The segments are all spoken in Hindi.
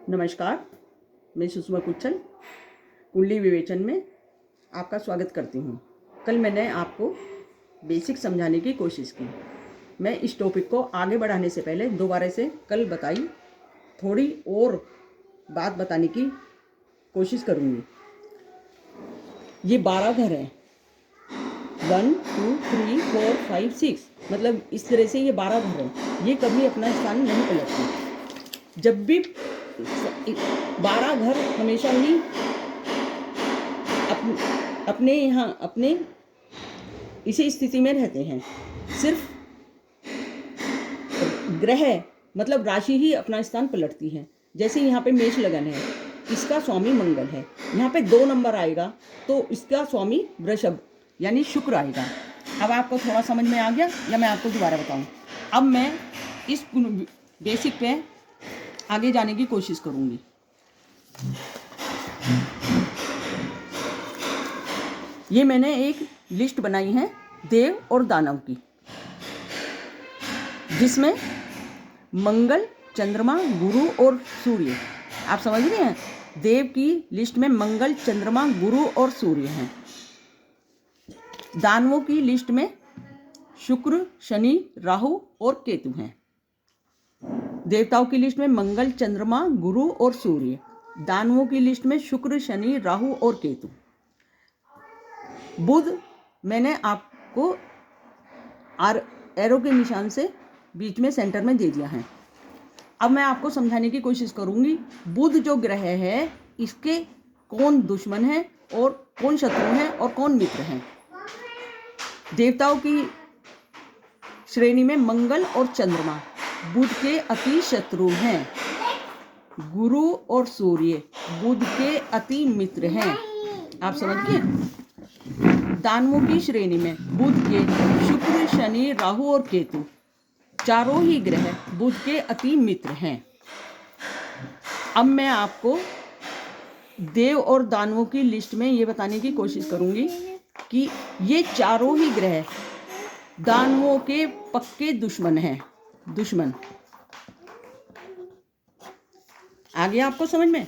नमस्कार, मैं सुषमा कुच्छल कुंडली विवेचन में आपका स्वागत करती हूँ। कल मैंने आपको बेसिक समझाने की कोशिश की। मैं इस टॉपिक को आगे बढ़ाने से पहले दोबारा से कल बताई थोड़ी और बात बताने की कोशिश करूँगी। ये 12 घर हैं, 1 2 3 4 5 6, मतलब इस तरह से ये 12 घर हैं। ये कभी अपना स्थान नहीं पलटते। जब भी 12 घर हमेशा ही अपने यहाँ अपने इसी स्थिति में रहते हैं। सिर्फ ग्रह मतलब राशि ही अपना स्थान पलटती है। जैसे यहाँ पे मेष लगन है, इसका स्वामी मंगल है। यहाँ पे 2 नंबर आएगा तो इसका स्वामी वृषभ यानी शुक्र आएगा। अब आपको थोड़ा समझ में आ गया या मैं आपको दोबारा बताऊं? अब मैं इस बेसिक पे आगे जाने की कोशिश करूंगी। ये मैंने एक लिस्ट बनाई है देव और दानव की, जिसमें मंगल, चंद्रमा, गुरु और सूर्य। आप समझ रहे हैं? देव की लिस्ट में मंगल, चंद्रमा, गुरु और सूर्य हैं। दानवों की लिस्ट में शुक्र, शनि, राहु और केतु हैं। देवताओं की लिस्ट में मंगल, चंद्रमा, गुरु और सूर्य। दानवों की लिस्ट में शुक्र, शनि, राहु और केतु। बुध मैंने आपको एरो के निशान से बीच में सेंटर में दे दिया है। अब मैं आपको समझाने की कोशिश करूंगी बुध जो ग्रह है इसके कौन दुश्मन है और कौन शत्रु है और कौन मित्र हैं। देवताओं की श्रेणी में मंगल और चंद्रमा बुध के अति शत्रु हैं। गुरु और सूर्य बुध के अति मित्र हैं। आप समझ गए? दानवों की श्रेणी में बुध के शुक्र, शनि, राहु और केतु चारों ही ग्रह बुध के अति मित्र हैं। अब मैं आपको देव और दानवों की लिस्ट में ये बताने की कोशिश करूंगी कि ये चारों ही ग्रह दानवों के पक्के दुश्मन हैं। दुश्मन आ गया आपको समझ में?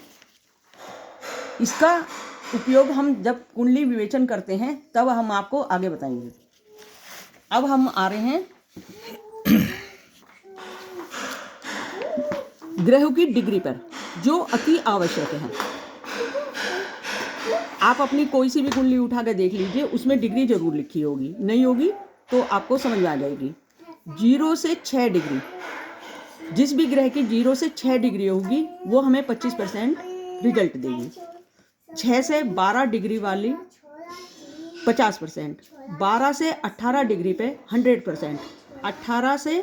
इसका उपयोग हम जब कुंडली विवेचन करते हैं तब हम आपको आगे बताएंगे। अब हम आ रहे हैं ग्रहों की डिग्री पर, जो अति आवश्यक है। आप अपनी कोई सी भी कुंडली उठा कर देख लीजिए, उसमें डिग्री जरूर लिखी होगी। नहीं होगी तो आपको समझ में आ जाएगी। 0 से 6 डिग्री, जिस भी ग्रह की 0 से 6 डिग्री होगी वो हमें 25% रिजल्ट देगी। 6 से 12 डिग्री वाली 50%, 12 से 18 डिग्री पे 100%, 18 से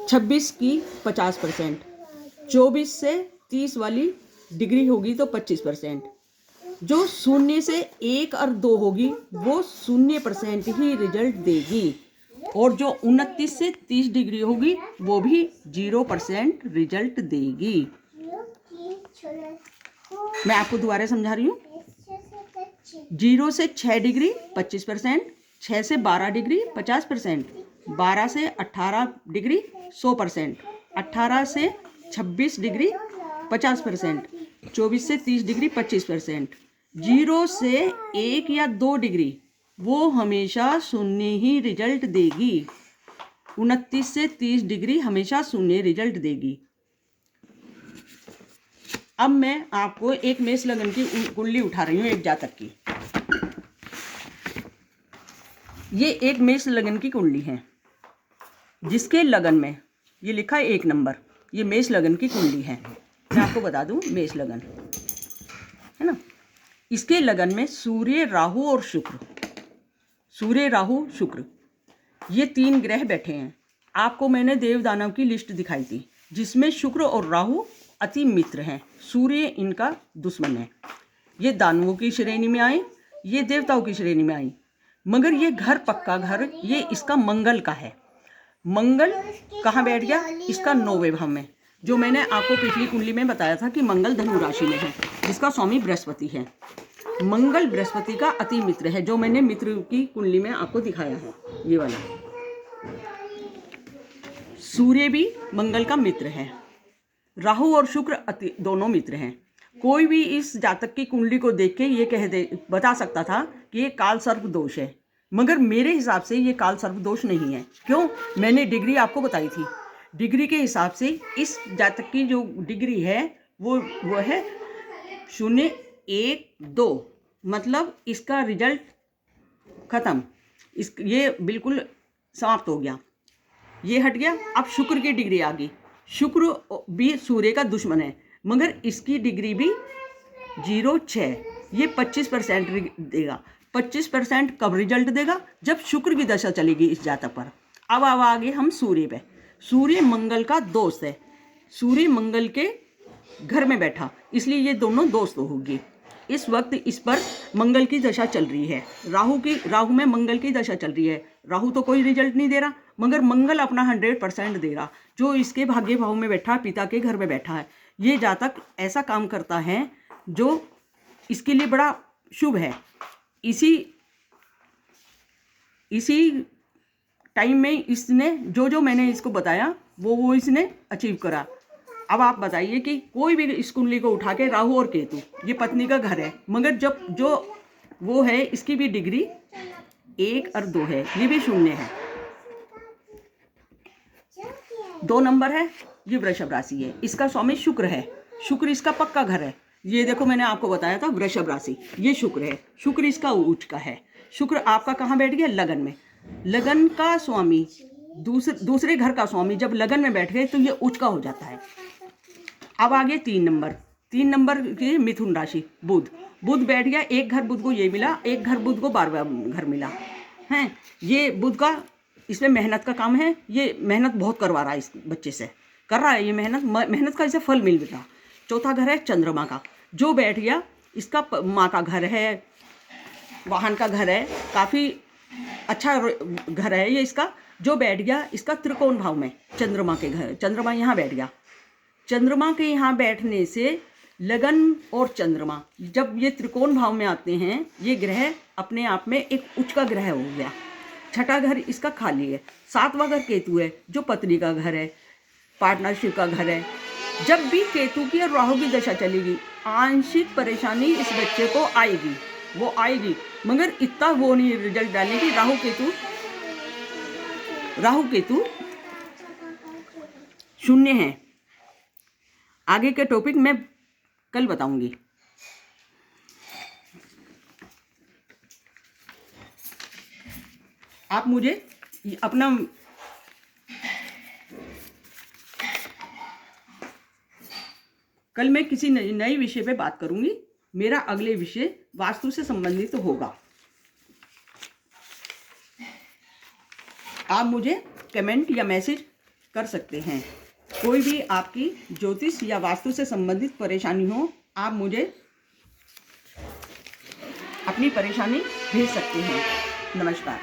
26 की 50%, 24 से 30 वाली डिग्री होगी तो 25%। जो 0 से 1 और 2 होगी वो 0% ही रिजल्ट देगी, और जो 29 से 30 डिग्री होगी वो भी 0% रिजल्ट देगी। मैं आपको दोबारा समझा रही हूँ। 0 से 6 डिग्री 25%, 6 से 12 डिग्री 50%, 12 से 18 डिग्री 100%, 18 से 26 डिग्री 50%, 24 से 30 डिग्री 25%। 0 से 1 या 2 डिग्री वो हमेशा 0 ही रिजल्ट देगी। 29 से 30 डिग्री हमेशा 0 रिजल्ट देगी। अब मैं आपको एक मेष लगन की कुंडली उठा रही हूँ, एक जातक की। ये एक मेष लगन की कुंडली है, जिसके लगन में ये लिखा है 1 नंबर। ये मेष लगन की कुंडली है। मैं आपको बता दूं, मेष लगन है ना। इसके लगन में सूर्य, राहु और शुक्र, सूर्य, राहु, शुक्र, ये 3 ग्रह बैठे हैं। आपको मैंने देव दानव की लिस्ट दिखाई थी, जिसमें शुक्र और राहु अति मित्र हैं, सूर्य इनका दुश्मन है। ये दानवों की श्रेणी में आए, ये देवताओं की श्रेणी में आई। मगर ये घर पक्का घर ये इसका मंगल का है। मंगल कहाँ बैठ गया? इसका 9वें भाव में, जो मैंने आपको पिछली कुंडली में बताया था कि मंगल धनु राशि में है, जिसका स्वामी बृहस्पति है। मंगल बृहस्पति का अति मित्र है, जो मैंने मित्र की कुंडली में आपको दिखाया है, ये वाला। सूर्य भी मंगल का मित्र है। राहु और शुक्र दोनों मित्र हैं। कोई भी इस जातक की कुंडली को देख के ये बता सकता था कि ये काल सर्प दोष है, मगर मेरे हिसाब से ये काल सर्प दोष नहीं है। क्यों? मैंने डिग्री आपको बताई थी। डिग्री के हिसाब से इस जातक की जो डिग्री है वो है 0, 1, 2, मतलब इसका रिजल्ट खत्म। ये बिल्कुल समाप्त हो गया, ये हट गया। अब शुक्र की डिग्री आ गई। शुक्र भी सूर्य का दुश्मन है, मगर इसकी डिग्री भी 0, 6, ये 25% देगा। 25% कब रिजल्ट देगा? जब शुक्र की दशा चलेगी इस जातक पर। अब आगे हम सूर्य पे। सूर्य मंगल का दोस्त है, सूर्य मंगल के घर में बैठा, इसलिए ये दोनों दोस्त होंगे। इस वक्त इस पर मंगल की दशा चल रही है, राहु में मंगल की दशा चल रही है। राहु तो कोई रिजल्ट नहीं दे रहा, मगर मंगल अपना 100% दे रहा, जो इसके भाग्य भाव में बैठा, पिता के घर में बैठा है। ये जातक ऐसा काम करता है जो इसके लिए बड़ा शुभ है। इसी टाइम में इसने जो मैंने इसको बताया वो इसने अचीव करा। अब आप बताइए कि कोई भी इस कुंडली को उठा के, राहु और केतु, ये पत्नी का घर है, मगर जब जो वो है इसकी भी डिग्री 1 और 2 है, ये भी 0 है। 2 नंबर है, ये वृषभ राशि है, इसका स्वामी शुक्र है। शुक्र इसका पक्का घर है। ये देखो मैंने आपको बताया था वृषभ राशि, ये शुक्र है। शुक्र इसका उच्च का है। शुक्र आपका कहाँ बैठ गया? लगन में। लगन का स्वामी, दूसरे घर का स्वामी जब लगन में बैठ गए तो ये उच्च का हो जाता है। अब आगे 3 नंबर। 3 नंबर की मिथुन राशि, बुध बैठ गया। एक घर बुध को ये मिला, एक घर बुध को 12वां घर मिला है। ये बुध का, इसमें मेहनत का काम है, ये मेहनत बहुत करवा रहा है, इस बच्चे से कर रहा है ये मेहनत का इसे फल मिल रहा। चौथा घर है चंद्रमा का, जो बैठ गया, इसका माँ का घर है, वाहन का घर है, काफ़ी अच्छा घर है ये इसका। जो बैठ गया इसका त्रिकोण भाव में, चंद्रमा के घर, चंद्रमा यहाँ बैठ गया। चंद्रमा के यहाँ बैठने से लगन और चंद्रमा जब ये त्रिकोण भाव में आते हैं, ये ग्रह अपने आप में एक उच्च का ग्रह हो गया। छठा घर इसका खाली है। 7वां घर केतु है, जो पत्नी का घर है, पार्टनरशिप का घर है। जब भी केतु की और राहु की दशा चलेगी, आंशिक परेशानी इस बच्चे को आएगी, वो आएगी, मगर इतना वो नहीं रिजल्ट डालेगी। राहु केतु 0 है। आगे के टॉपिक मैं कल बताऊंगी। आप मुझे अपना कल मैं किसी नए विषय पे बात करूंगी। मेरा अगले विषय वास्तु से संबंधित होगा। आप मुझे कमेंट या मैसेज कर सकते हैं। कोई भी आपकी ज्योतिष या वास्तु से संबंधित परेशानी हो, आप मुझे अपनी परेशानी भेज सकते हैं। नमस्कार।